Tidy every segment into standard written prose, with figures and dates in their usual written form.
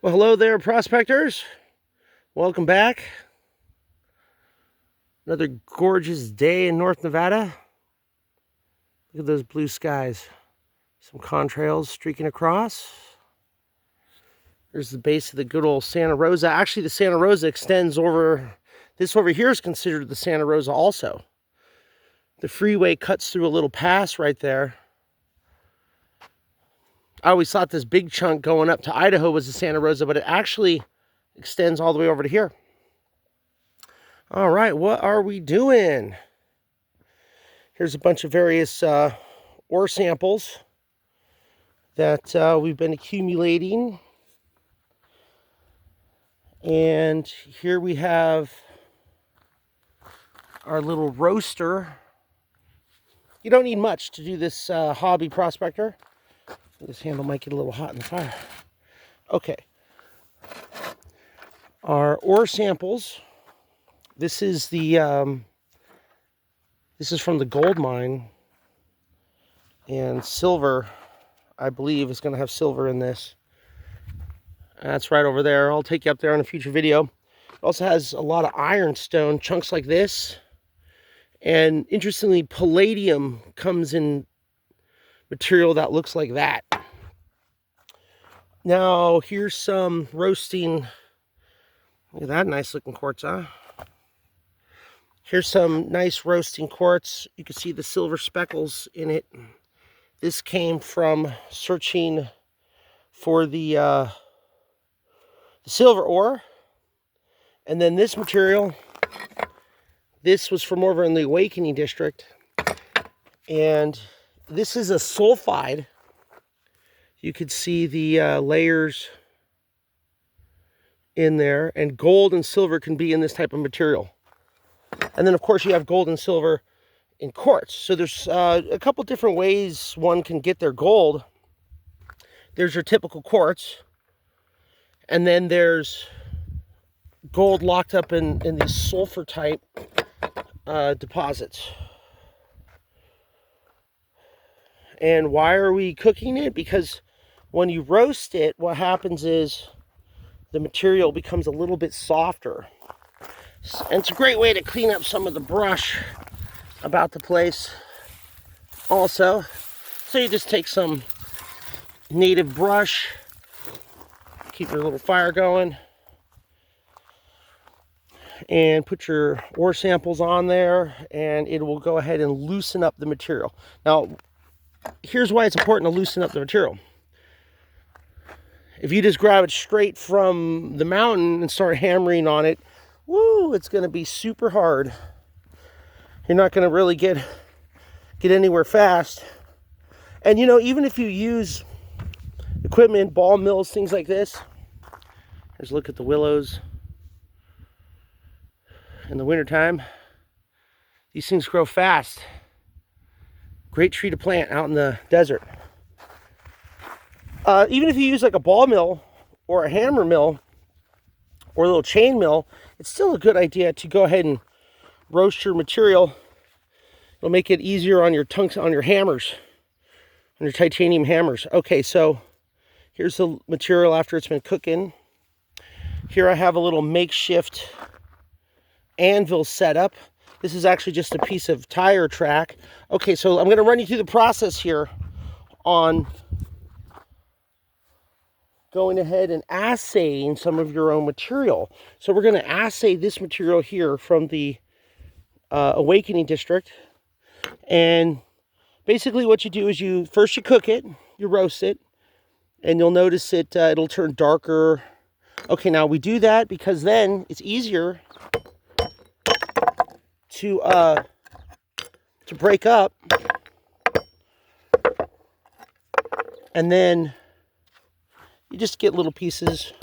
Well, hello there, prospectors. Welcome back. Another gorgeous day in North Nevada. Look at those blue skies. Some contrails streaking across. There's the base of the good old Santa Rosa. Actually, the Santa Rosa extends over. This over here is considered the Santa Rosa also. The freeway cuts through a little pass right there. I always thought this big chunk going up to Idaho was the Santa Rosa, but it actually extends all the way over to here. All right, what are we doing? Here's a bunch of various ore samples that we've been accumulating. And here we have our little roaster. You don't need much to do this hobby, prospector. This handle might get a little hot in the fire. Okay. Our ore samples. This is the this is from the gold mine, and silver, I believe, is going to have silver in this. That's right over there. I'll take you up there in a future video. It also has a lot of ironstone chunks like this, and interestingly, palladium comes in material that looks like that. Now here's some roasting. Look at that nice looking quartz, huh? Here's some nice roasting quartz. You can see the silver speckles in it. This came from searching for the silver ore. And then this material, this was from over in the Awakening District. And this is a sulfide. You could see the layers in there. And gold and silver can be in this type of material. And then, of course, you have gold and silver in quartz. So there's a couple different ways one can get their gold. There's your typical quartz. And then there's gold locked up in these sulfur type deposits. And why are we cooking it? Because when you roast it, what happens is the material becomes a little bit softer. And it's a great way to clean up some of the brush about the place also. So you just take some native brush, keep your little fire going, and put your ore samples on there, and it will go ahead and loosen up the material. Now, here's why it's important to loosen up the material. If you just grab it straight from the mountain and start hammering on it, woo, it's going to be super hard. You're not going to really get anywhere fast. And you know, even if you use equipment, ball mills, things like this. Here's a look at the willows in the wintertime. These things grow fast. Great tree to plant out in the desert. Even if you use like a ball mill or a hammer mill or a little chain mill, it's still a good idea to go ahead and roast your material. It'll make it easier on your on your hammers, on your titanium hammers. Okay, so here's the material after it's been cooking. Here I have a little makeshift anvil setup. This is actually just a piece of tire track. Okay, so I'm going to run you through the process here on going ahead and assaying some of your own material. So we're going to assay this material here from the Awakening District. And basically what you do is you cook it, you roast it, and you'll notice it'll turn darker. Okay, now we do that because then it's easier to break up. And then you just get little pieces.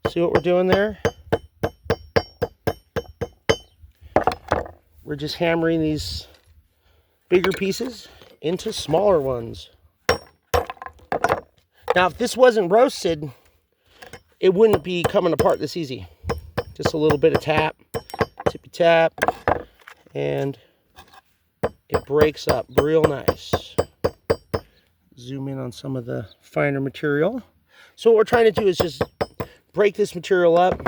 See what we're doing there? We're just hammering these bigger pieces into smaller ones. Now, if this wasn't roasted, it wouldn't be coming apart this easy. Just a little bit of tap, tippy tap, and it breaks up real nice. Zoom in on some of the finer material. So what we're trying to do is just break this material up,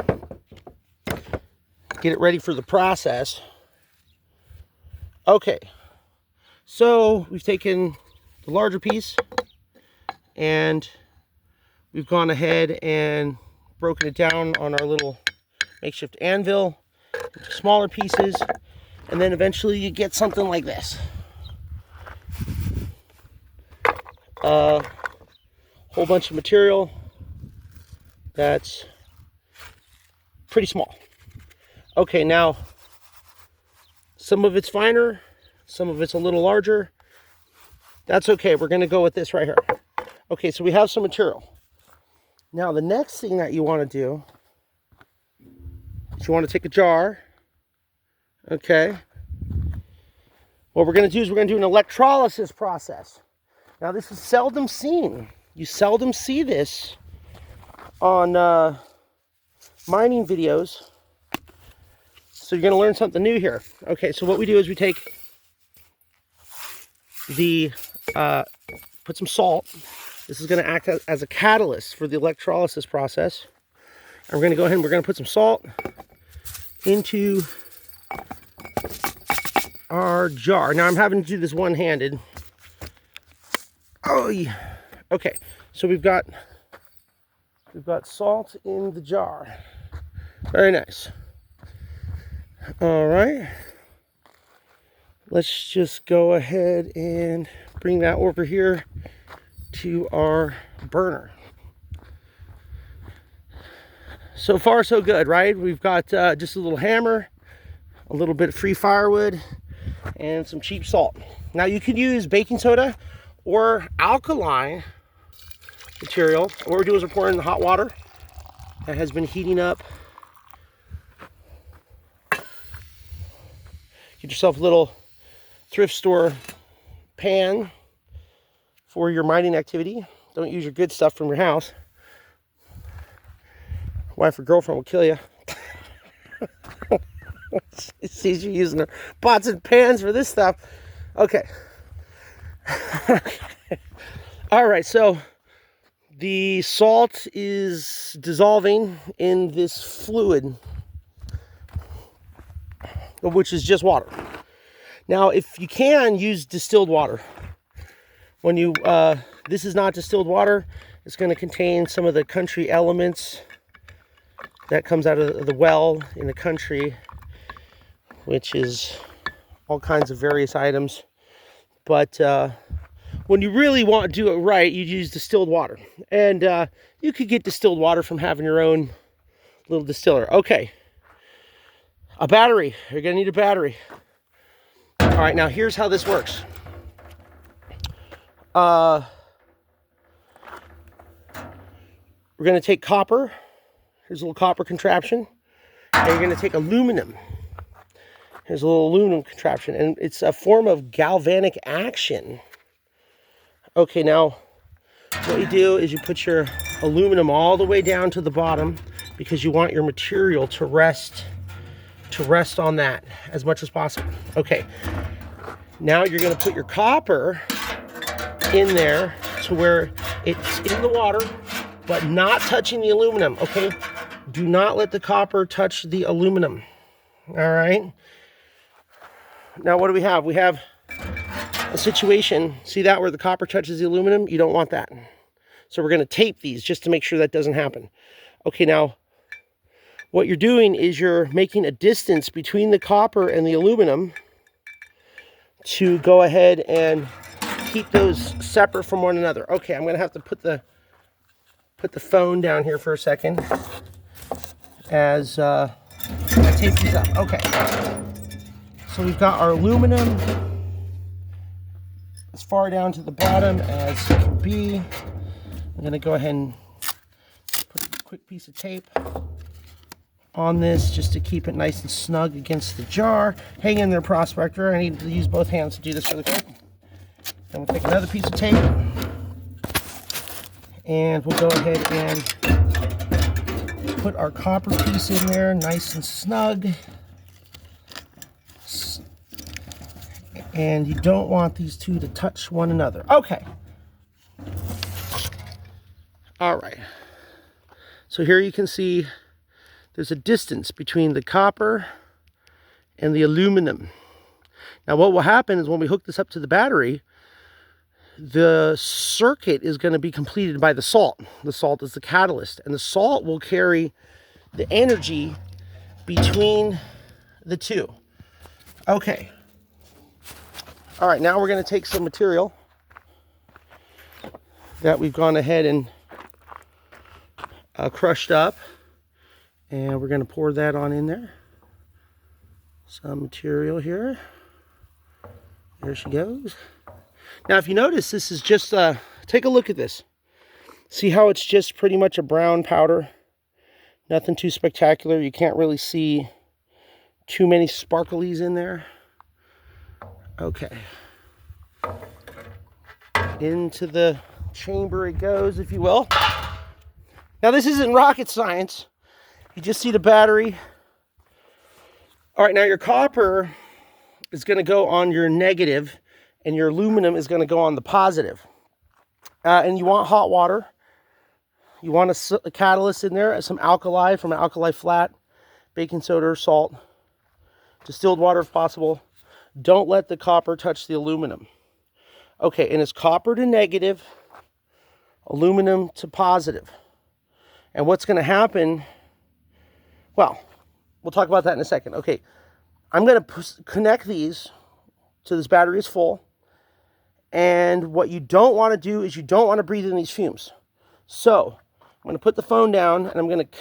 get it ready for the process. Okay, so we've taken the larger piece and we've gone ahead and broken it down on our little makeshift anvil into smaller pieces, and then eventually you get something like this. A whole bunch of material that's pretty small. Okay, now some of it's finer, some of it's a little larger. That's okay, we're gonna go with this right here. Okay, so we have some material. Now the next thing that you wanna do is you wanna take a jar, okay? What we're gonna do is we're gonna do an electrolysis process. Now this is seldom seen. You seldom see this on mining videos. So you're going to learn something new here. Okay, so what we do is we take the, put some salt. This is going to act as a catalyst for the electrolysis process. And we're going to go ahead and we're going to put some salt into our jar. Now I'm having to do this one-handed. Oh yeah. Okay, so we've got salt in the jar. Very nice. All right, let's just go ahead and bring that over here to our burner. So far so good, right? We've got just a little hammer, a little bit of free firewood, and some cheap salt. Now you could use baking soda or alkaline material. What we're doing is we're pouring in the hot water that has been heating up. Get yourself a little thrift store pan for your mining activity. Don't use your good stuff from your house. Wife or girlfriend will kill you. She sees you using their pots and pans for this stuff. Okay. All right, so the salt is dissolving in this fluid, which is just water. Now, if you can, use distilled water. When you, this is not distilled water, it's going to contain some of the country elements that comes out of the well in the country, which is all kinds of various items. But when you really want to do it right, you use distilled water. And you could get distilled water from having your own little distiller. Okay. A battery. You're going to need a battery. All right, now here's how this works. We're going to take copper. Here's a little copper contraption. And you're going to take aluminum. Here's a little aluminum contraption. And it's a form of galvanic action. Okay, now what you do is you put your aluminum all the way down to the bottom because you want your material to rest on that as much as possible. Okay, now you're going to put your copper in there to where it's in the water but not touching the aluminum. Okay, do not let the copper touch the aluminum. All right, now what do we have? We have a situation, see that where the copper touches the aluminum? You don't want that. So we're going to tape these just to make sure that doesn't happen. Okay, now what you're doing is you're making a distance between the copper and the aluminum to go ahead and keep those separate from one another. Okay, I'm going to have to put the phone down here for a second as I tape these up. Okay, so we've got our aluminum as far down to the bottom as it can be. I'm going to go ahead and put a quick piece of tape on this just to keep it nice and snug against the jar. Hang in there, prospector. I need to use both hands to do this really quick. Then we'll take another piece of tape and we'll go ahead and put our copper piece in there nice and snug. And you don't want these two to touch one another. Okay. All right. So here you can see there's a distance between the copper and the aluminum. Now what will happen is when we hook this up to the battery, the circuit is going to be completed by the salt. The salt is the catalyst, and the salt will carry the energy between the two. Okay. All right, now we're going to take some material that we've gone ahead and crushed up, and we're going to pour that on in there. Some material here. There she goes. Now, if you notice, this is just, take a look at this. See how it's just pretty much a brown powder? Nothing too spectacular. You can't really see too many sparklies in there. Okay. Into the chamber it goes, if you will. Now, this isn't rocket science. You just see the battery. All right, now your copper is going to go on your negative, and your aluminum is going to go on the positive. And you want hot water. You want a catalyst in there, some alkali from an alkali flat, baking soda or salt, distilled water if possible. Don't let the copper touch the aluminum. Okay, and it's copper to negative, aluminum to positive. And what's going to happen, well, we'll talk about that in a second. Okay, I'm going to connect these to this battery is full. And what you don't want to do is you don't want to breathe in these fumes. So I'm going to put the phone down and I'm going to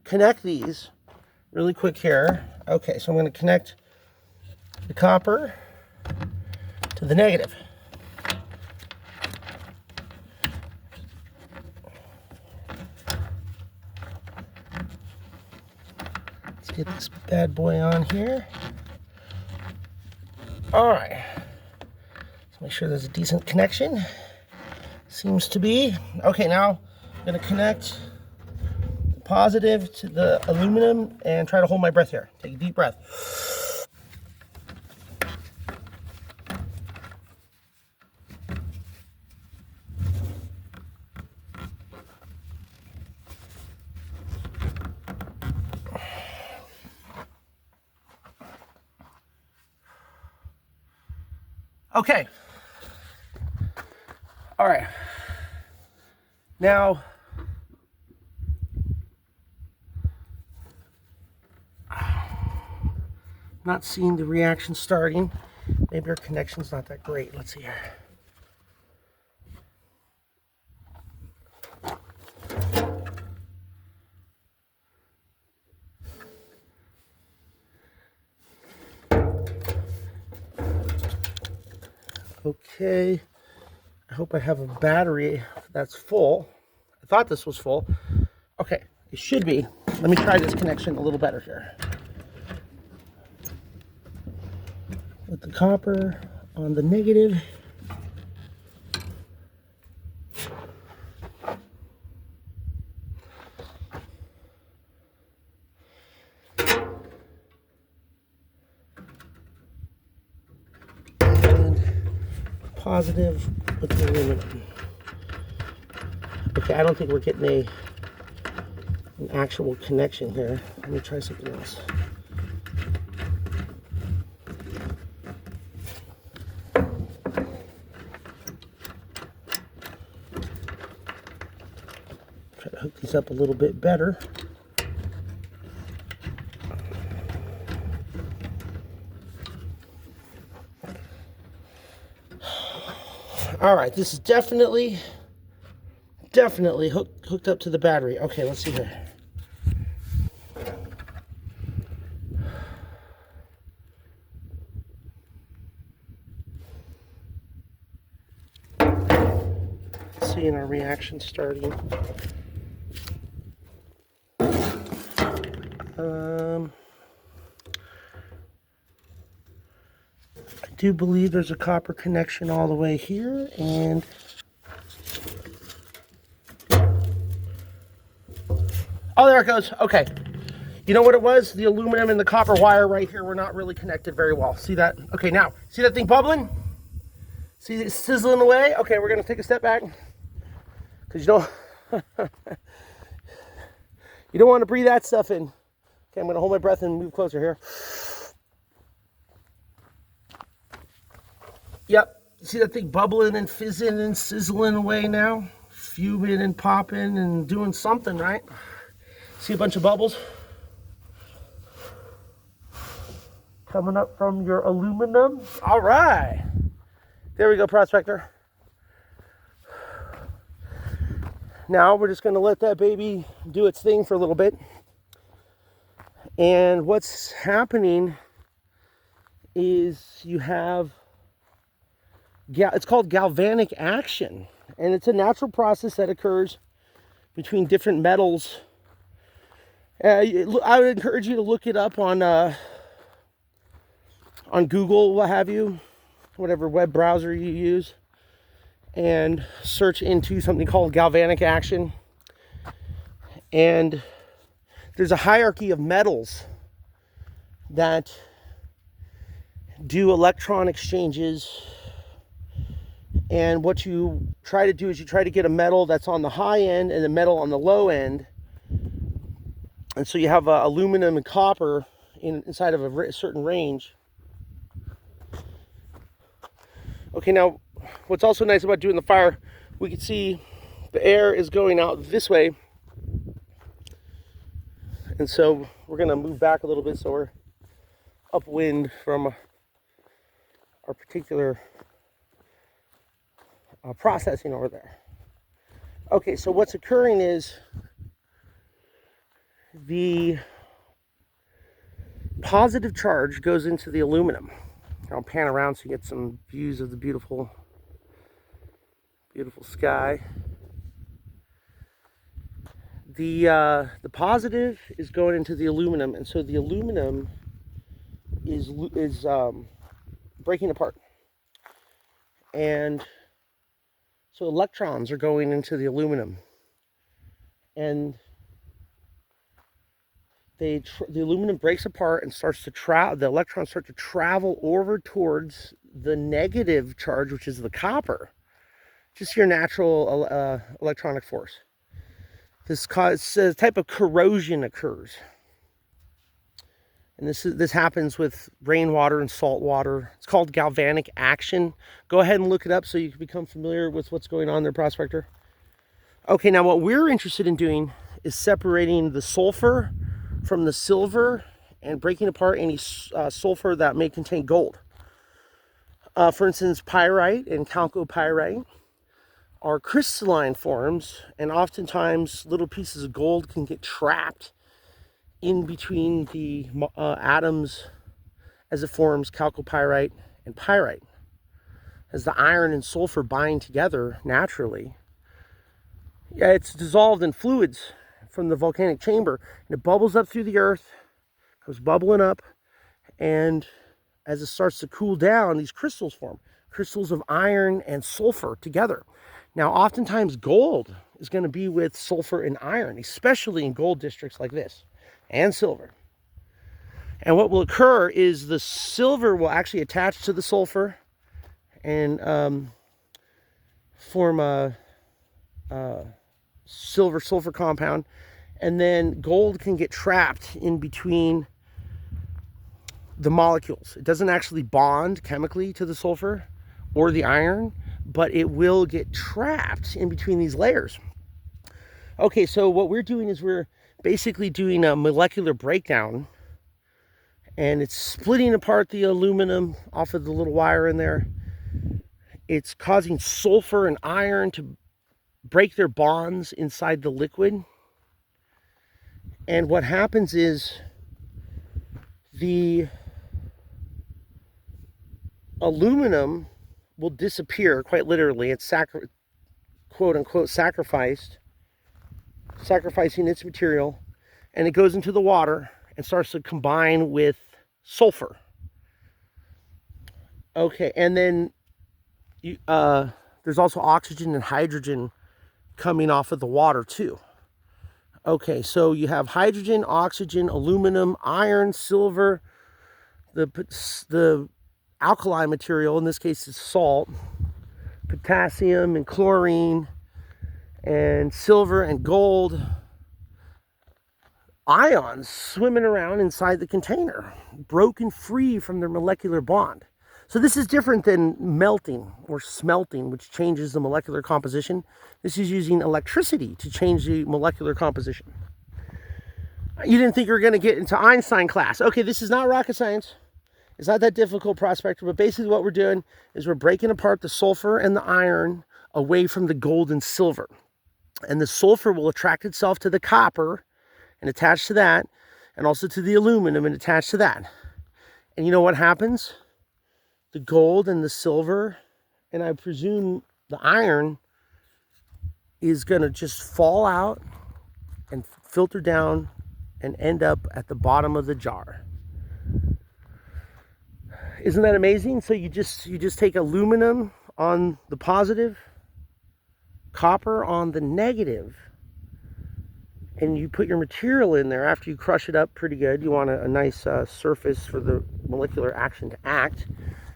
connect these really quick here. Okay, so I'm going to connect the copper to the negative. Let's get this bad boy on here. All right. Let's make sure there's a decent connection. Seems to be. Okay, now I'm going to connect the positive to the aluminum and try to hold my breath here. Take a deep breath. Okay. All right. Now, not seeing the reaction starting. Maybe our connection's not that great. Let's see here. Okay, I hope I have a battery that's full. I thought this was full. Okay, it should be. Let me try this connection a little better here. With the copper on the negative. Positive with the aluminum. Okay, I don't think we're getting an actual connection here. Let me try something else. Try to hook these up a little bit better. All right, this is definitely hooked up to the battery. Okay, let's see here. Seeing our reaction starting. I do believe there's a copper connection all the way here, and oh, there it goes. Okay. You know what it was? The aluminum and the copper wire right here were not really connected very well. See that? Okay, now, see that thing bubbling? See it sizzling away? Okay, we're going to take a step back. Because you You don't want to breathe that stuff in. Okay, I'm going to hold my breath and move closer here. Yep. See that thing bubbling and fizzing and sizzling away now? Fuming and popping and doing something, right? See a bunch of bubbles coming up from your aluminum. All right. There we go, prospector. Now we're just going to let that baby do its thing for a little bit. And what's happening is you have, it's called galvanic action. And it's a natural process that occurs between different metals. I would encourage you to look it up on Google, what have you, whatever web browser you use, and search into something called galvanic action. And there's a hierarchy of metals that do electron exchanges. And what you try to do is you try to get a metal that's on the high end and a metal on the low end. And so you have aluminum and copper inside of a certain range. Okay, now what's also nice about doing the fire, we can see the air is going out this way. And so we're going to move back a little bit so we're upwind from our particular processing over there. Okay, so what's occurring is the positive charge goes into the aluminum. I'll pan around so you get some views of the beautiful, beautiful sky. The positive is going into the aluminum, and so the aluminum is breaking apart, and so electrons are going into the aluminum, and the aluminum breaks apart and starts to the electrons start to travel over towards the negative charge, which is the copper, just your natural electronic force. This type of corrosion occurs, and this happens with rainwater and salt water. It's called galvanic action. Go ahead and look it up so you can become familiar with what's going on there, prospector. Okay, now what we're interested in doing is separating the sulfur from the silver and breaking apart any sulfur that may contain gold. For instance, pyrite and chalcopyrite are crystalline forms, and oftentimes little pieces of gold can get trapped in between the atoms as it forms chalcopyrite and pyrite. As the iron and sulfur bind together naturally, it's dissolved in fluids from the volcanic chamber, and it bubbles up through the earth, goes bubbling up, and as it starts to cool down, these crystals form, crystals of iron and sulfur together. Now, oftentimes gold is going to be with sulfur and iron, especially in gold districts like this, and silver. And what will occur is the silver will actually attach to the sulfur and form a silver-sulfur compound, and then gold can get trapped in between the molecules. It doesn't actually bond chemically to the sulfur or the iron, but it will get trapped in between these layers. Okay, so what we're doing is we're basically doing a molecular breakdown, and it's splitting apart the aluminum off of the little wire in there. It's causing sulfur and iron to break their bonds inside the liquid. And what happens is the aluminum will disappear, quite literally. It's quote unquote sacrificing its material, and it goes into the water and starts to combine with sulfur. Okay, and then there's also oxygen and hydrogen coming off of the water too. Okay, so you have hydrogen, oxygen, aluminum, iron, silver, the alkali material, in this case is salt, potassium and chlorine, and silver and gold, ions swimming around inside the container, broken free from their molecular bond. So this is different than melting or smelting, which changes the molecular composition. This is using electricity to change the molecular composition. You didn't think you were going to get into Einstein class. Okay, this is not rocket science. It's not that difficult, prospector, but basically what we're doing is we're breaking apart the sulfur and the iron away from the gold and silver. And the sulfur will attract itself to the copper and attach to that, and also to the aluminum and attach to that. And you know what happens? The gold and the silver, and I presume the iron, is going to just fall out and filter down and end up at the bottom of the jar. Isn't that amazing? So you just take aluminum on the positive, copper on the negative, and you put your material in there after you crush it up pretty good. You want a nice surface for the molecular action to act.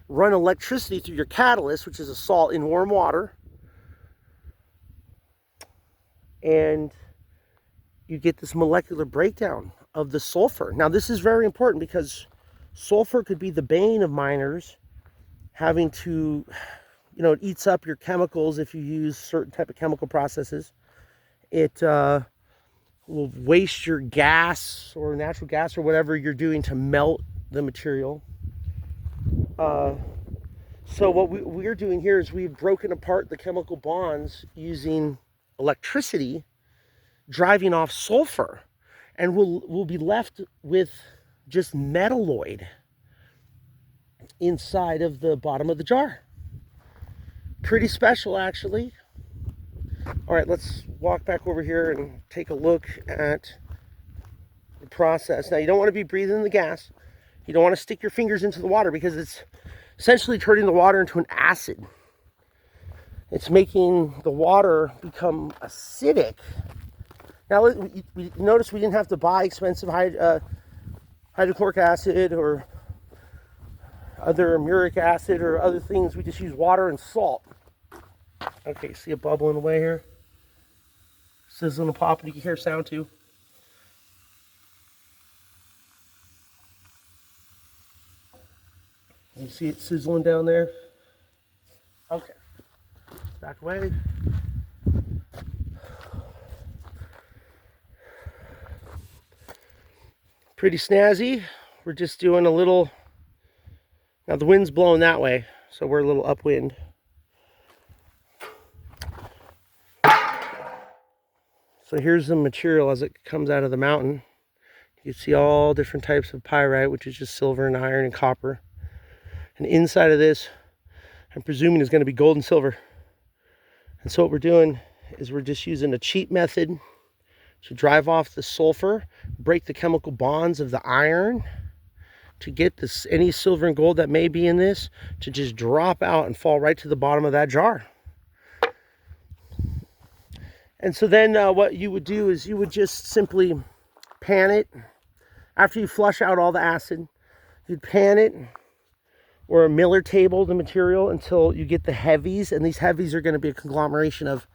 Run electricity through your catalyst, which is a salt in warm water, and you get this molecular breakdown of the sulfur. Now this is very important because sulfur could be the bane of miners, having to, it eats up your chemicals if you use certain type of chemical processes. It will waste your gas or natural gas or whatever you're doing to melt the material. So what we're doing here is we've broken apart the chemical bonds using electricity, driving off sulfur, and we'll be left with just metalloid inside of the bottom of the jar. Pretty special, actually. All right, let's walk back over here and take a look at the process. Now, you don't want to be breathing the gas. You don't want to stick your fingers into the water because it's essentially turning the water into an acid. It's making the water become acidic. Now, we notice we didn't have to buy expensive hydrochloric acid or other muric acid or other things. We just use water and salt. Okay, see it bubbling away here? Sizzling and popping. You can hear sound too. You see it sizzling down there? Okay. Back away. Pretty snazzy. We're just doing a little... Now the wind's blowing that way, so we're a little upwind. So here's the material as it comes out of the mountain. You can see all different types of pyrite, which is just silver and iron and copper. And inside of this, I'm presuming, is going to be gold and silver. And so what we're doing is we're just using a cheap method to drive off the sulfur, break the chemical bonds of the iron, to get this, any silver and gold that may be in this, to just drop out and fall right to the bottom of that jar. And so then what you would do is you would just simply pan it. After you flush out all the acid, you'd pan it or a Miller table the material until you get the heavies. And these heavies are going to be a conglomeration of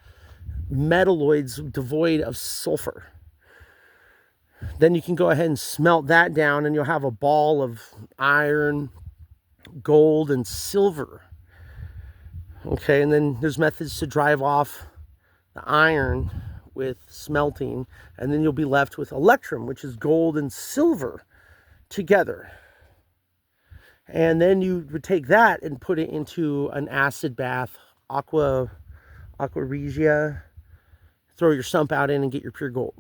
metalloids devoid of sulfur. Then you can go ahead and smelt that down and you'll have a ball of iron, gold, and silver. Okay, and then there's methods to drive off the iron with smelting, and then you'll be left with electrum, which is gold and silver together. And then you would take that and put it into an acid bath, aqua regia, throw your sump out in and get your pure gold.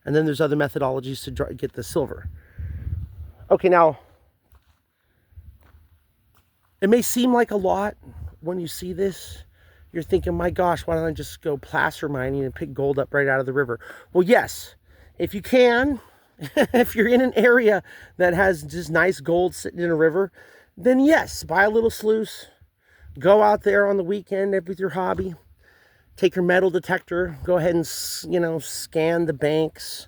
And then there's other methodologies to get the silver. Okay, now, it may seem like a lot when you see this. You're thinking, my gosh, why don't I just go placer mining and pick gold up right out of the river? Well, yes, if you can, if you're in an area that has just nice gold sitting in a river, then yes, buy a little sluice, go out there on the weekend with your hobby, take your metal detector, go ahead and, scan the banks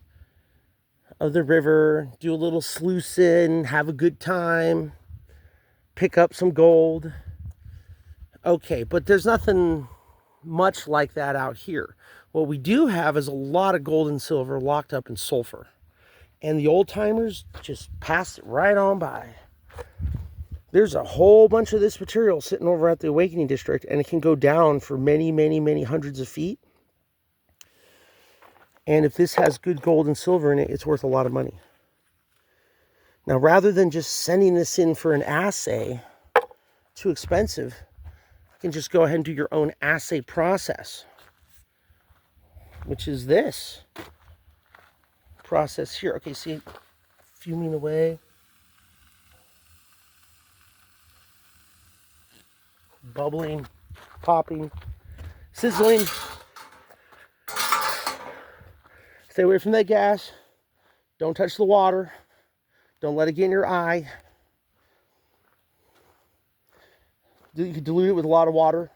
of the river, do a little sluicing, have a good time, pick up some gold. Okay, but there's nothing much like that out here. What we do have is a lot of gold and silver locked up in sulfur. And the old timers just passed it right on by. There's a whole bunch of this material sitting over at the Awakening District, and it can go down for many, many, many hundreds of feet. And if this has good gold and silver in it, it's worth a lot of money. Now, rather than just sending this in for an assay, too expensive, you can just go ahead and do your own assay process, which is this process here. Okay, see, fuming away. Bubbling, popping, sizzling. Stay away from that gas. Don't touch the water. Don't let it get in your eye. You can dilute it with a lot of water.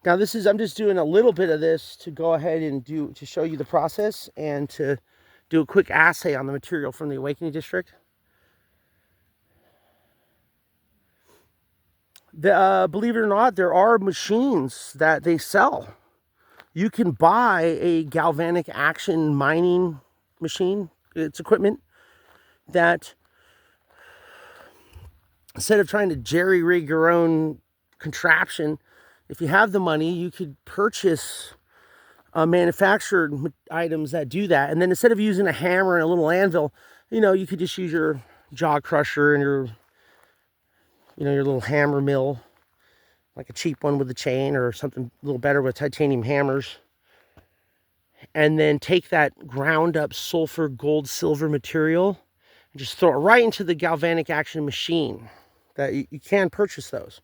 Now this is, I'm just doing a little bit of this to go ahead and to show you the process and to do a quick assay on the material from the Awakening District. Believe it or not, there are machines that they sell. You can buy a galvanic action mining machine. It's equipment that, instead of trying to jerry-rig your own contraption, if you have the money, you could purchase manufactured items that do that. And then instead of using a hammer and a little anvil, you could just use your jaw crusher and your little hammer mill, like a cheap one with a chain or something a little better with titanium hammers. And then take that ground up sulfur, gold, silver material and just throw it right into the galvanic action machine. That you can purchase those.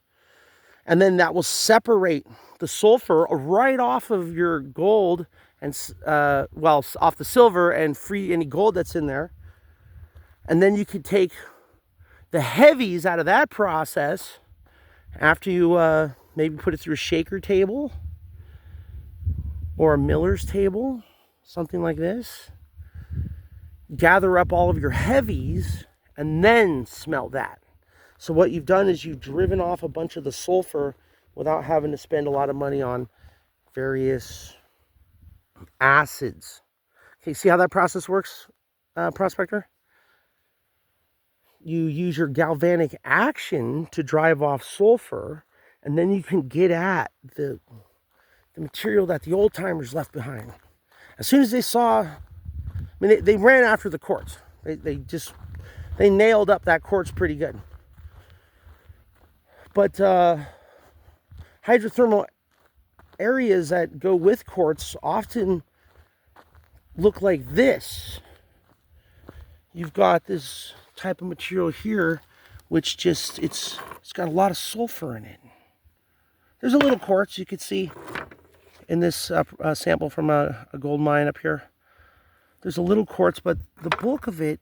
And then that will separate the sulfur right off of your gold and, off the silver, and free any gold that's in there. And then you could take the heavies out of that process after you maybe put it through a shaker table or a miller's table, something like this. Gather up all of your heavies and then smelt that. So what you've done is you've driven off a bunch of the sulfur without having to spend a lot of money on various acids. Okay, see how that process works, prospector? You use your galvanic action to drive off sulfur, and then you can get at the material that the old timers left behind. As soon as they saw, they ran after the quartz. They nailed up that quartz pretty good. But hydrothermal areas that go with quartz often look like this. You've got this type of material here, which it's got a lot of sulfur in it. There's a little quartz you could see in this sample from a gold mine up here. There's a little quartz, but the bulk of it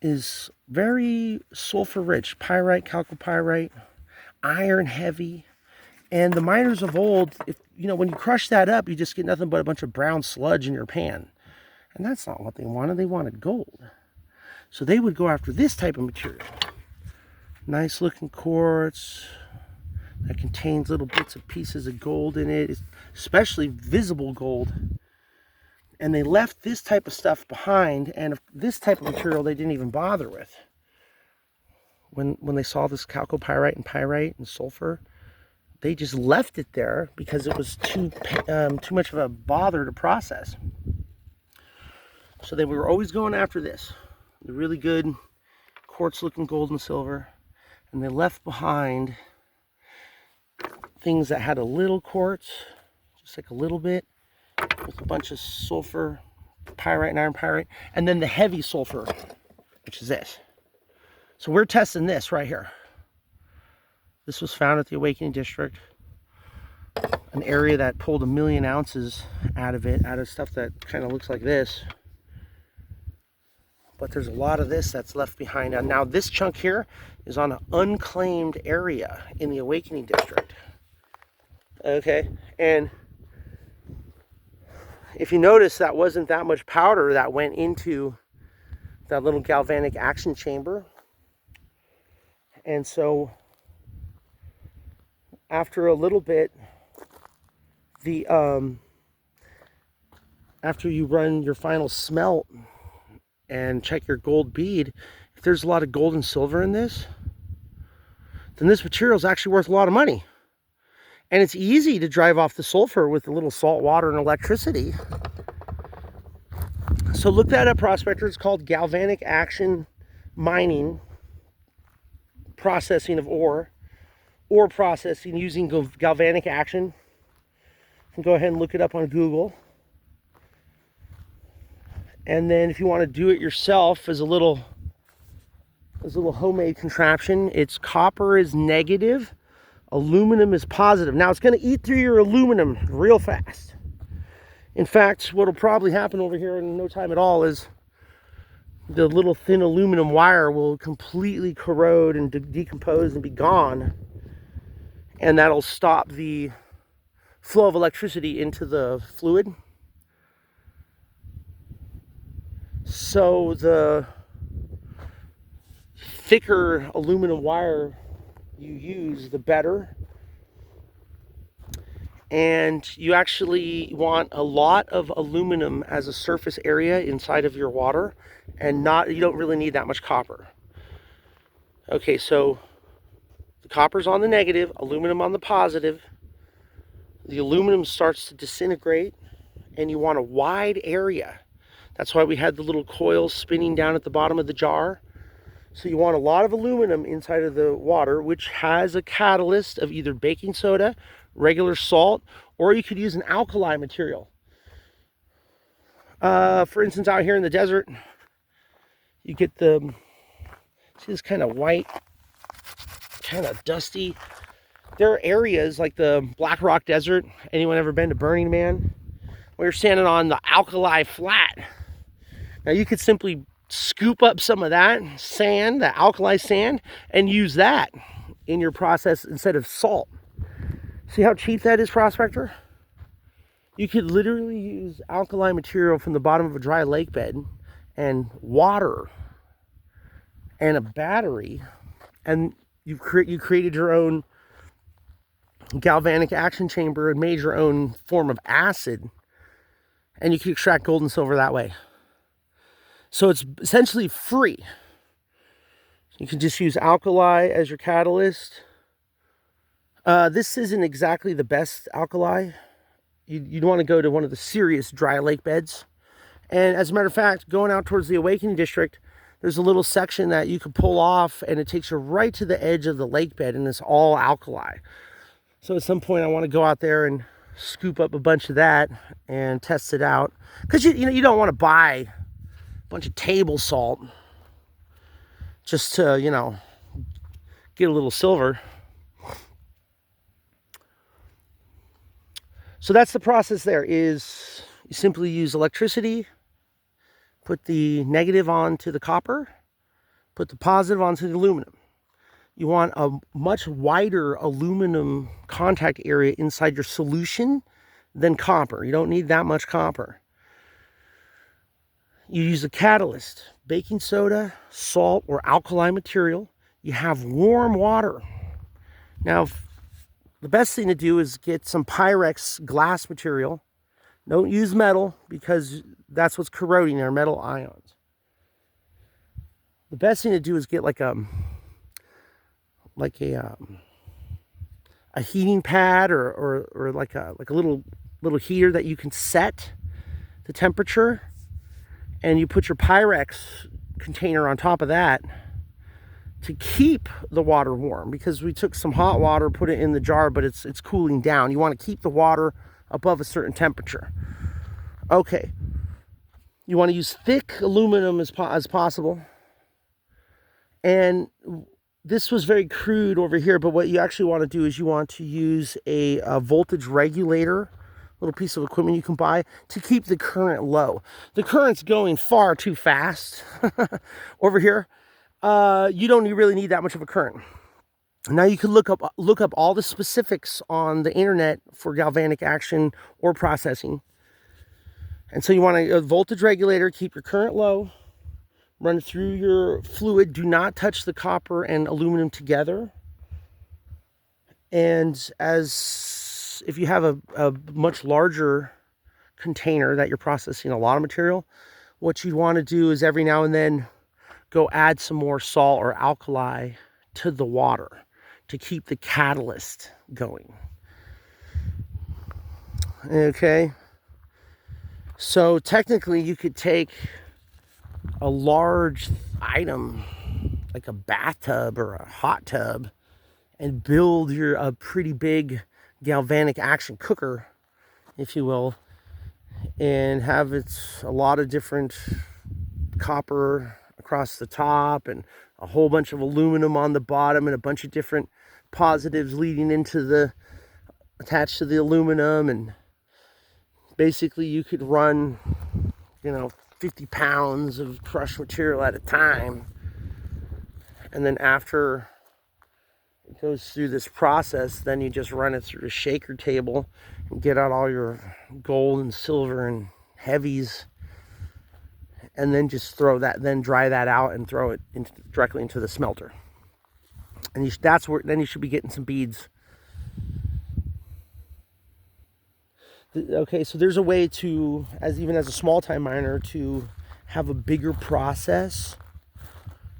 is very sulfur rich. Pyrite, chalcopyrite, iron heavy. And the miners of old, when you crush that up, you just get nothing but a bunch of brown sludge in your pan. And that's not what they wanted. They wanted gold. So they would go after this type of material. Nice looking quartz that contains little bits of pieces of gold in it, especially visible gold. And they left this type of stuff behind, and this type of material they didn't even bother with. When they saw this chalcopyrite and pyrite and sulfur, they just left it there because it was too much of a bother to process. So they were always going after this, the really good quartz-looking gold and silver, and they left behind things that had a little quartz, just like a little bit, with a bunch of sulfur, pyrite and iron pyrite, and then the heavy sulfur, which is this. So we're testing this right here. This was found at the Awakening District, an area that pulled 1 million ounces out of stuff that kind of looks like this. But there's a lot of this that's left behind. And now this chunk here is on an unclaimed area in the Awakening District. Okay, and if you notice, that wasn't that much powder that went into that little galvanic action chamber. And so after a little bit, after you run your final smelt and check your gold bead, if there's a lot of gold and silver in this, then this material is actually worth a lot of money. And it's easy to drive off the sulfur with a little salt water and electricity. So look that up, prospector. It's called galvanic action mining, processing of ore processing using galvanic action. You can go ahead and look it up on Google. And then if you want to do it yourself as a little homemade contraption, it's copper is negative, aluminum is positive. Now it's going to eat through your aluminum real fast. In fact, what will probably happen over here in no time at all is the little thin aluminum wire will completely corrode and decompose and be gone. And that'll stop the flow of electricity into the fluid. So the thicker aluminum wire you use, the better. And you actually want a lot of aluminum as a surface area inside of your water, and you don't really need that much copper. Okay, so the copper's on the negative, aluminum on the positive. The aluminum starts to disintegrate, and you want a wide area. That's why we had the little coils spinning down at the bottom of the jar. So you want a lot of aluminum inside of the water, which has a catalyst of either baking soda, regular salt, or you could use an alkali material. For instance, out here in the desert, you get see this kind of white, kind of dusty. There are areas like the Black Rock Desert. Anyone ever been to Burning Man? Where you're standing on the alkali flat. Now you could simply scoop up some of that sand, the alkali sand, and use that in your process instead of salt. See how cheap that is, prospector? You could literally use alkali material from the bottom of a dry lake bed and water and a battery, and you created your own galvanic action chamber and made your own form of acid, and you can extract gold and silver that way. So it's essentially free. You can just use alkali as your catalyst. This isn't exactly the best alkali. You'd want to go to one of the serious dry lake beds. And as a matter of fact, going out towards the Awakening District, there's a little section that you can pull off, and it takes you right to the edge of the lake bed, and it's all alkali. So at some point I want to go out there and scoop up a bunch of that and test it out. Because you don't want to buy a bunch of table salt just to, get a little silver. So that's the process there, is you simply use electricity, put the negative onto the copper, put the positive onto the aluminum. You want a much wider aluminum contact area inside your solution than copper. You don't need that much copper. You use a catalyst, baking soda, salt, or alkali material. You have warm water. Now, the best thing to do is get some Pyrex glass material. Don't use metal, because that's what's corroding our metal ions. The best thing to do is get like a heating pad or like a little heater that you can set the temperature, and you put your Pyrex container on top of that to keep the water warm, because we took some hot water, put it in the jar, but it's cooling down. You want to keep the water above a certain temperature. Okay, you want to use thick aluminum as possible. And this was very crude over here, but what you actually want to do is you want to use a voltage regulator, little piece of equipment you can buy to keep the current low. The current's going far too fast over here. You don't really need that much of a current. Now you can look up all the specifics on the internet for galvanic action or processing. And so you want a voltage regulator, keep your current low, run it through your fluid. Do not touch the copper and aluminum together. And if you have a much larger container that you're processing a lot of material, what you'd want to do is every now and then go add some more salt or alkali to the water to keep the catalyst going. Okay, so technically you could take a large item like a bathtub or a hot tub and build a pretty big galvanic action cooker, if you will, and have a lot of different copper across the top and a whole bunch of aluminum on the bottom and a bunch of different positives leading into attached to the aluminum. And basically you could run, 50 pounds of crushed material at a time. And then after it goes through this process, then you just run it through a shaker table and get out all your gold and silver and heavies, and then just then dry that out and throw it directly into the smelter. And then you should be getting some beads. Okay, so there's a way to, even as a small time miner, to have a bigger process,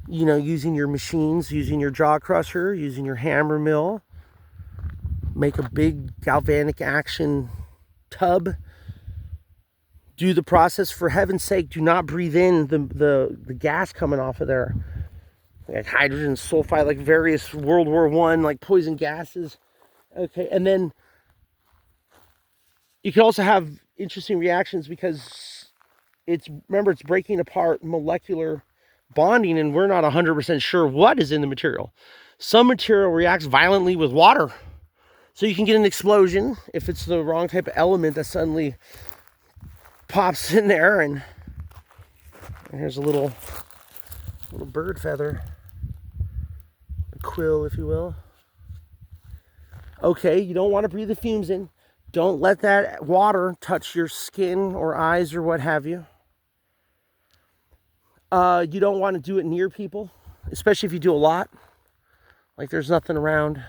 using your machines, using your jaw crusher, using your hammer mill, make a big galvanic action tub, do the process. For heaven's sake, do not breathe in the gas coming off of there, like hydrogen sulfide, like various World War I like poison gases. Okay, and then you can also have interesting reactions because it's breaking apart molecular bonding, and we're not 100% sure what is in the material. Some material reacts violently with water, so you can get an explosion if it's the wrong type of element that suddenly pops in there. And here's a little bird feather, a quill, if you will. Okay, you don't want to breathe the fumes in. Don't let that water touch your skin or eyes or what have you. You don't want to do it near people, especially if you do a lot. Like there's nothing around.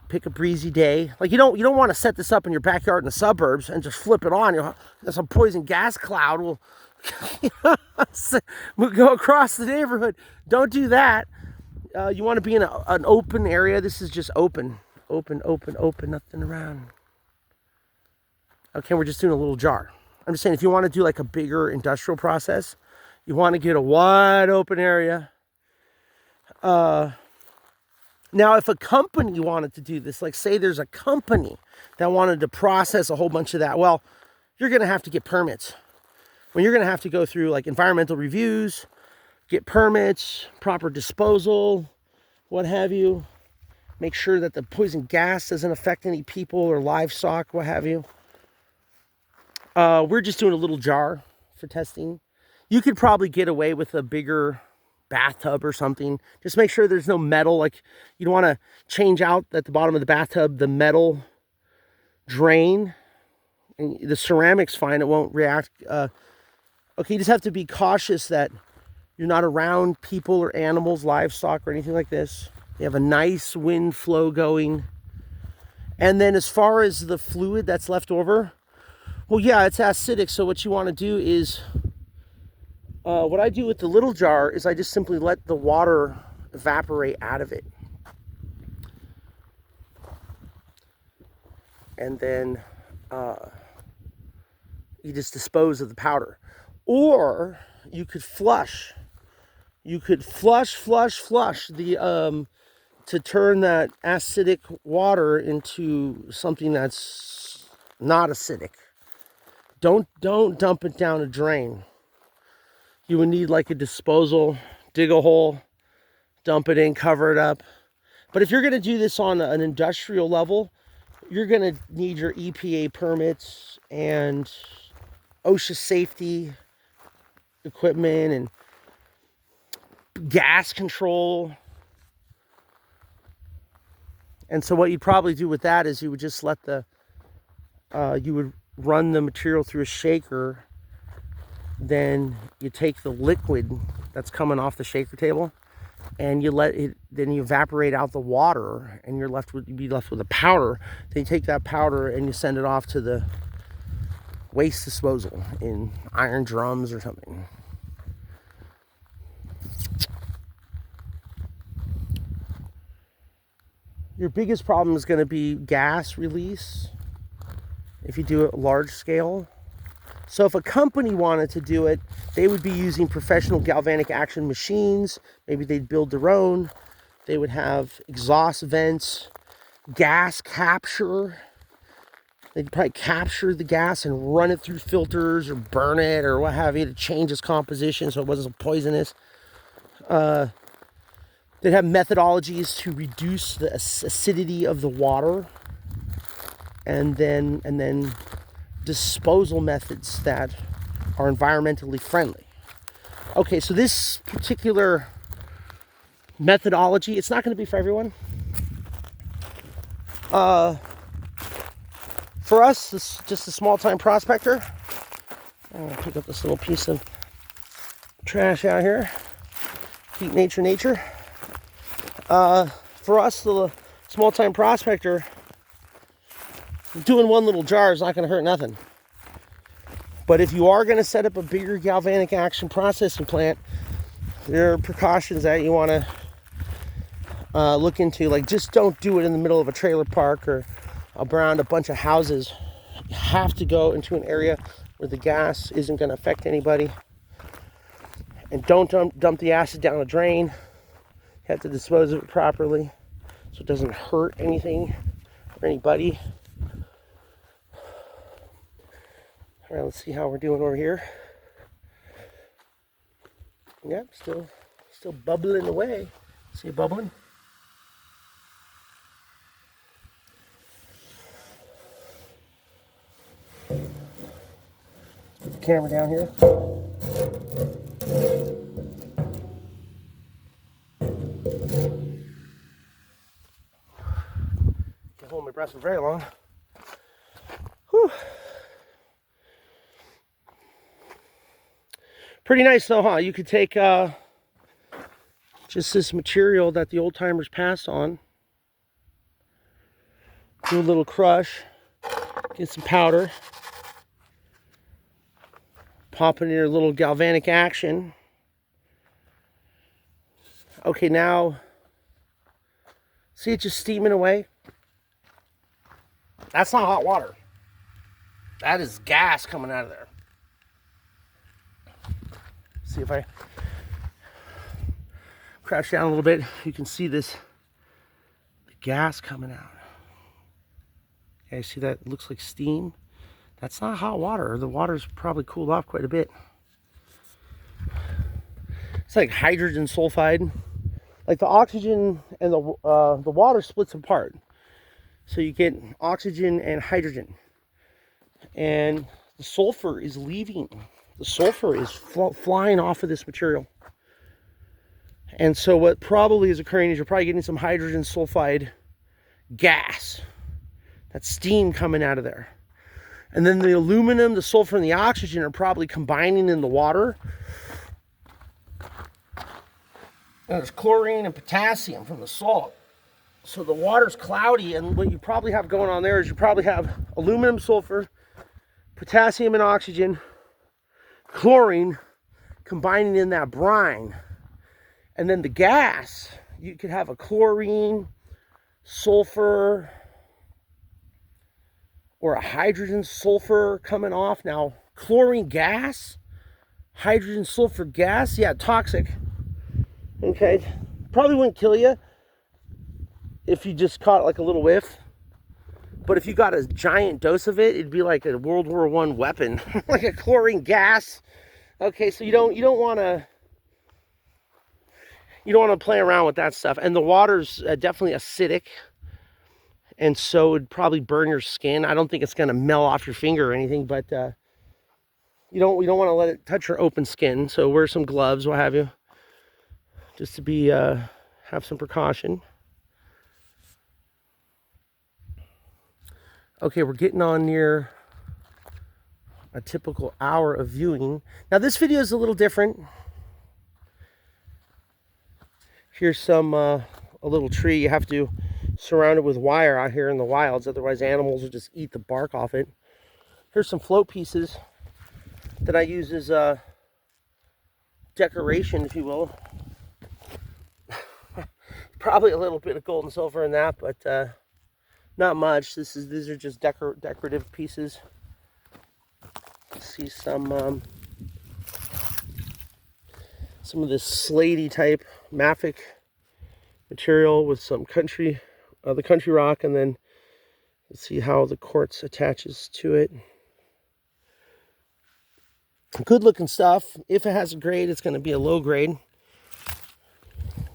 Pick a breezy day. Like you don't want to set this up in your backyard in the suburbs and just flip it on. Some poison gas cloud will go across the neighborhood. Don't do that. You want to be in an open area. This is just open, nothing around. Okay, we're just doing a little jar. I'm just saying, if you want to do like a bigger industrial process, you want to get a wide open area. Now, if a company wanted to do this, like say there's a company that wanted to process a whole bunch of that, well, you're going to have to get permits. You're going to have to go through like environmental reviews, get permits, proper disposal, what have you. Make sure that the poison gas doesn't affect any people or livestock, what have you. We're just doing a little jar for testing. You could probably get away with a bigger bathtub or something. Just make sure there's no metal. Like you don't want to change out at the bottom of the bathtub the metal drain. And the ceramic's fine, it won't react. Okay, you just have to be cautious that you're not around people or animals, livestock, or anything like this. You have a nice wind flow going. And then as far as the fluid that's left over, well, yeah, it's acidic. So what you want to do is, what I do with the little jar is I just simply let the water evaporate out of it. And then you just dispose of the powder. Or you could flush. You could flush the to turn that acidic water into something that's not acidic. Don't dump it down a drain. You would need like a disposal, dig a hole, dump it in, cover it up. But if you're going to do this on an industrial level, you're going to need your EPA permits and OSHA safety equipment and gas control. And so what you'd probably do with that is you would just let you would run the material through a shaker. Then you take the liquid that's coming off the shaker table and you let it, then you evaporate out the water, and you'd be left with a powder. Then you take that powder and you send it off to the waste disposal in iron drums or something. Your biggest problem is going to be gas release if you do it large scale. So if a company wanted to do it, they would be using professional galvanic action machines. Maybe they'd build their own. They would have exhaust vents, gas capture. They'd probably capture the gas and run it through filters or burn it or what have you to change its composition so it wasn't poisonous. They'd have methodologies to reduce the acidity of the water, and then disposal methods that are environmentally friendly. Okay, so this particular methodology, it's not going to be for everyone. For us, this just a small-time prospector. I'm going to pick up this little piece of trash out here. Keep nature. For us, the small-time prospector, doing one little jar is not going to hurt nothing. But if you are going to set up a bigger galvanic action processing plant, there are precautions that you want to look into. Like, just don't do it in the middle of a trailer park or around a bunch of houses. You have to go into an area where the gas isn't going to affect anybody. And don't dump the acid down a drain. You have to dispose of it properly so it doesn't hurt anything or anybody. All right, let's see how we're doing over here. Yep, still bubbling away. See it bubbling? Put the camera down here. Can't hold my breath for very long. Whew. Pretty nice though, huh? You could take just this material that the old timers passed on, do a little crush, get some powder, pop it in your little galvanic action. Okay, now, see it just steaming away? That's not hot water. That is gas coming out of there. See if I crouch down a little bit, you can see the gas coming out. Okay, see that? It looks like steam. That's not hot water. The water's probably cooled off quite a bit. It's like hydrogen sulfide. Like the oxygen and the water splits apart. So you get oxygen and hydrogen. And the sulfur is leaving. The sulfur is flying off of this material. And so what probably is occurring is you're probably getting some hydrogen sulfide gas. That's steam coming out of there. And then the aluminum, the sulfur, and the oxygen are probably combining in the water. And there's chlorine and potassium from the salt. So the water's cloudy, and what you probably have going on there is you probably have aluminum, sulfur, potassium, and oxygen, chlorine combining in that brine. And then the gas, you could have a chlorine, sulfur, or a hydrogen sulfur coming off. Now, chlorine gas, hydrogen sulfur gas, yeah, toxic. Okay, probably wouldn't kill you if you just caught like a little whiff. But if you got a giant dose of it, it'd be like a World War I weapon, like a chlorine gas. Okay, so you don't want to play around with that stuff. And the water's definitely acidic, and so it'd probably burn your skin. I don't think it's going to melt off your finger or anything, but we don't want to let it touch your open skin. So wear some gloves, what have you, just to be have some precaution. Okay, we're getting on near a typical hour of viewing. Now this video is a little different. Here's some, a little tree. You have to surround it with wire out here in the wilds, otherwise animals will just eat the bark off it. Here's some float pieces that I use as decoration, if you will. Probably a little bit of gold and silver in that, but not much. These are just decorative pieces. See some of this slaty type mafic material with some the country rock, and then let's see how the quartz attaches to it. Good looking stuff. If it has a grade, it's going to be a low grade.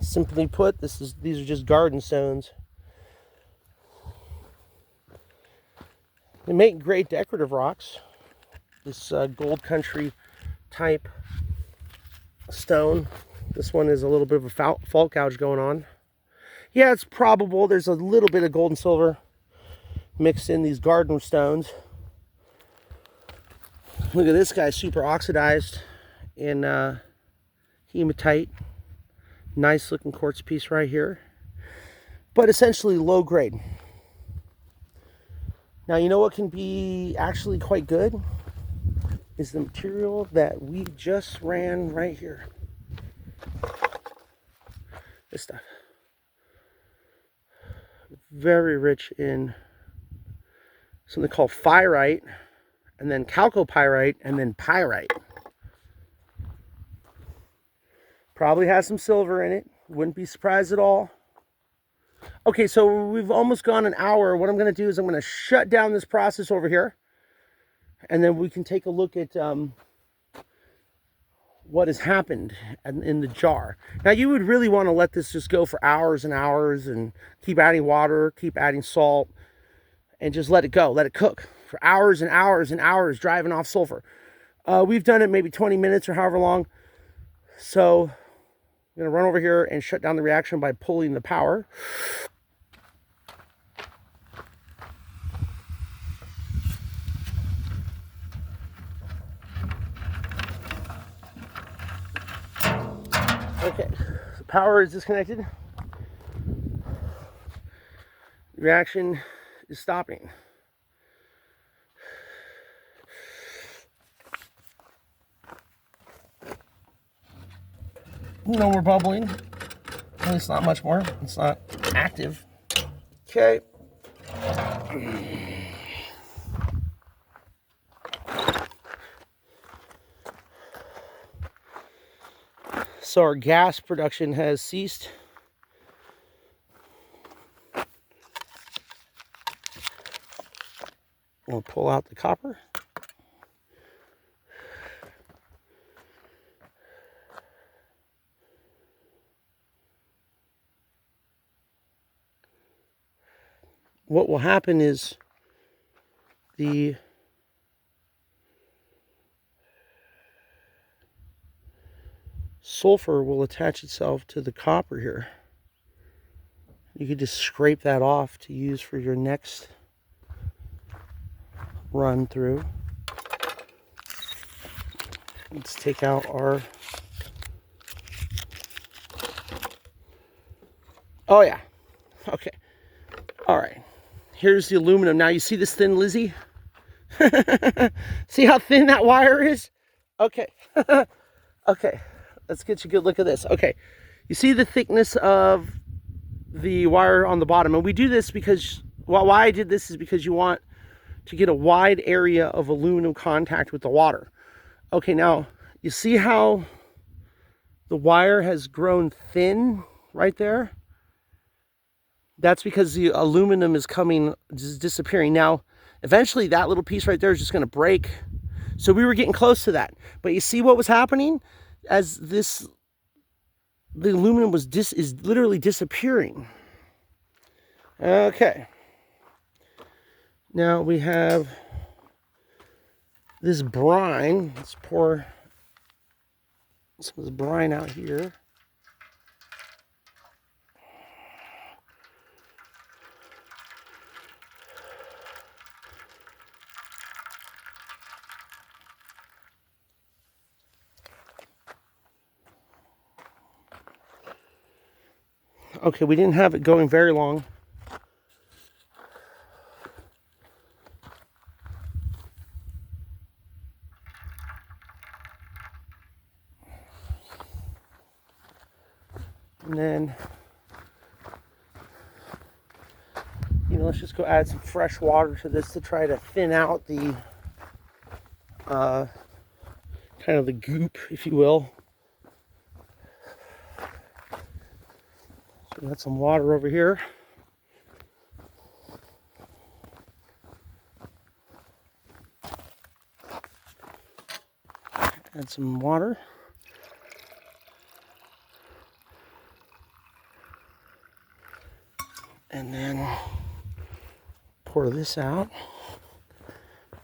Simply put, these are just garden stones. They make great decorative rocks. This gold country type stone. This one is a little bit of a fault gouge going on. Yeah, it's probable there's a little bit of gold and silver mixed in these garden stones. Look at this guy, super oxidized in hematite. Nice looking quartz piece right here, but essentially low grade. Now, you know what can be actually quite good is the material that we just ran right here. This stuff. Very rich in something called pyrite, and then chalcopyrite, and then pyrite. Probably has some silver in it. Wouldn't be surprised at all. Okay, so we've almost gone an hour. What I'm going to do is I'm going to shut down this process over here, and then we can take a look at what has happened in the jar. Now, you would really want to let this just go for hours and hours, and keep adding water, keep adding salt, and just let it go, let it cook for hours and hours and hours, driving off sulfur. We've done it maybe 20 minutes or however long. So I'm going to run over here and shut down the reaction by pulling the power. Okay, the power is disconnected. The reaction is stopping. No more bubbling. At least not much more. It's not active. Okay. So our gas production has ceased. We'll pull out the copper. What will happen is the sulfur will attach itself to the copper here. You could just scrape that off to use for your next run through. Let's take out our... Oh yeah, okay, all right. Here's the aluminum. Now you see this thin Lizzie? See how thin that wire is? Okay, okay, let's get you a good look at this. Okay, you see the thickness of the wire on the bottom, and we do this because, well, why I did this is because you want to get a wide area of aluminum contact with the water. Okay, now you see how the wire has grown thin right there? That's because the aluminum is disappearing. Now, eventually that little piece right there is just going to break. So we were getting close to that. But you see what was happening? As the aluminum is literally disappearing. Okay. Now we have this brine. Let's pour some of this brine out here. Okay, we didn't have it going very long. And then, let's just go add some fresh water to this to try to thin out the kind of the goop, if you will. So got some water over here. Add some water. And then pour this out.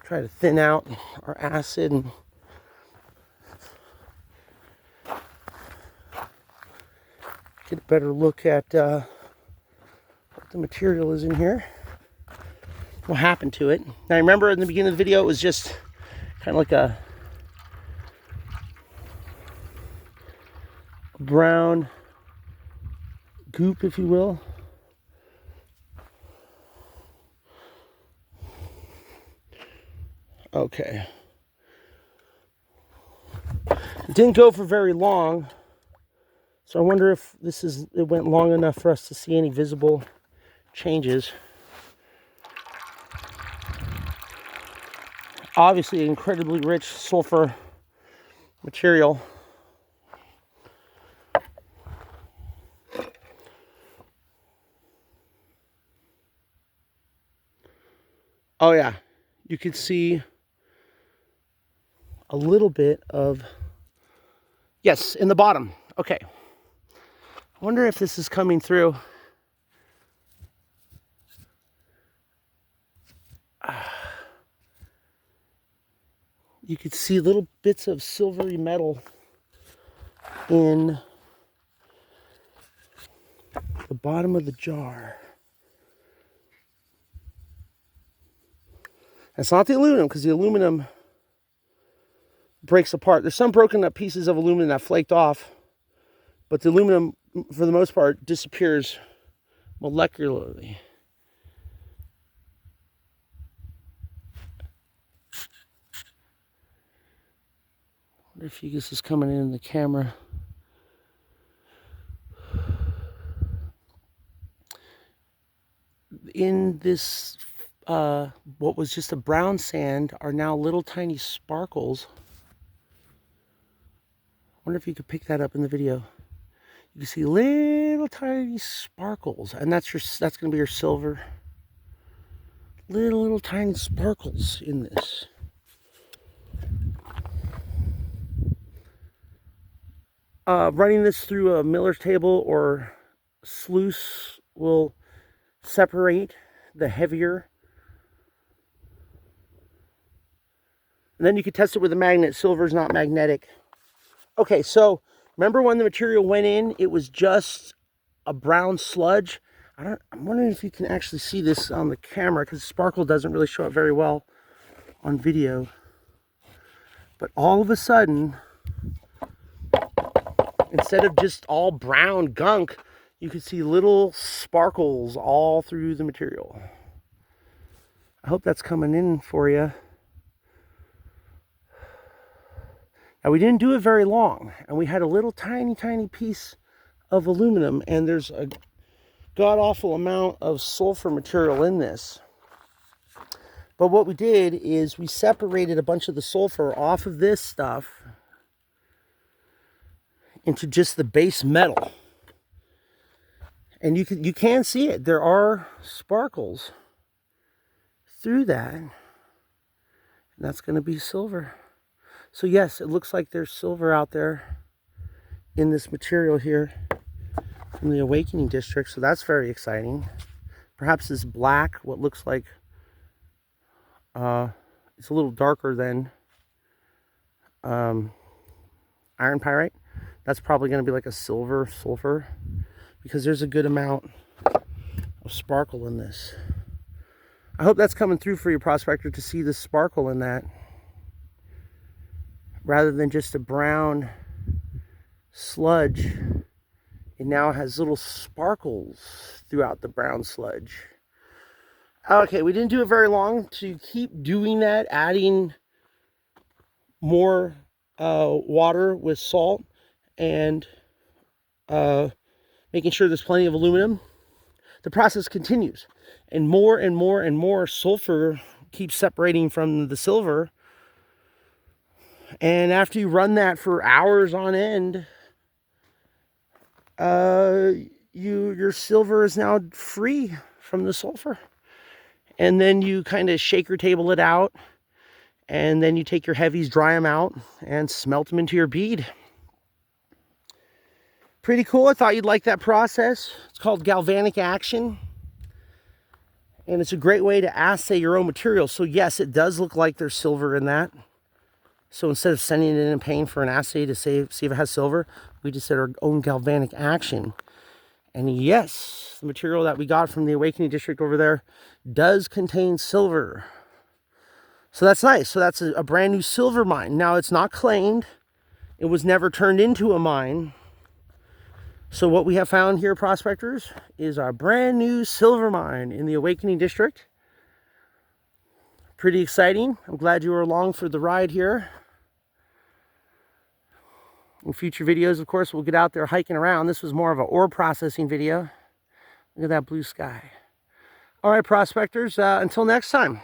Try to thin out our acid and get a better look at what the material is in here. What happened to it. Now remember in the beginning of the video it was just kind of like a brown goop, if you will. Okay. It didn't go for very long, so I wonder if it went long enough for us to see any visible changes. Obviously, incredibly rich sulfur material. Oh yeah, you could see a little bit of, yes, in the bottom. Okay. I wonder if this is coming through. You could see little bits of silvery metal in the bottom of the jar. It's not the aluminum, because the aluminum breaks apart. There's some broken up pieces of aluminum that flaked off, but the aluminum, for the most part, disappears molecularly. I wonder if this is coming in the camera. In this, what was just a brown sand are now little tiny sparkles. I wonder if you could pick that up in the video. You can see little tiny sparkles, and that's going to be your silver. Little tiny sparkles in this. Running this through a miller's table or sluice will separate the heavier. And then you can test it with a magnet. Silver is not magnetic. Okay, so remember when the material went in, it was just a brown sludge. I'm wondering if you can actually see this on the camera, because sparkle doesn't really show up very well on video. But all of a sudden, instead of just all brown gunk, you can see little sparkles all through the material. I hope that's coming in for you. Now, we didn't do it very long, and we had a little tiny piece of aluminum, and there's a god-awful amount of sulfur material in this. But what we did is we separated a bunch of the sulfur off of this stuff into just the base metal. And you can see it. There are sparkles through that. And that's going to be silver. So yes, it looks like there's silver out there in this material here from the Awakening District. So that's very exciting. Perhaps this black, what looks like, it's a little darker than iron pyrite. That's probably going to be like a silver sulfur, because there's a good amount of sparkle in this. I hope that's coming through for you, prospector, to see the sparkle in that, rather than just a brown sludge. it now has little sparkles throughout the brown sludge. Okay, we didn't do it very long. To keep doing that, adding more water with salt and making sure there's plenty of aluminum, the process continues. And more and more and more sulfur keeps separating from the silver. And after you run that for hours on end, your silver is now free from the sulfur. And then you kind of shaker table it out, and then you take your heavies, dry them out, and smelt them into your bead. Pretty cool. I thought you'd like that process. It's called galvanic action, and it's a great way to assay your own material. So yes, it does look like there's silver in that. So instead of sending it in and paying for an assay to see if it has silver, we just did our own galvanic action. And yes, the material that we got from the Awakening District over there does contain silver. So that's nice. So that's a brand new silver mine. Now, it's not claimed. It was never turned into a mine. So what we have found here, prospectors, is our brand new silver mine in the Awakening District. Pretty exciting. I'm glad you were along for the ride here. In future videos, of course, we'll get out there hiking around. This was more of an ore processing video. Look at that blue sky. All right, prospectors, until next time.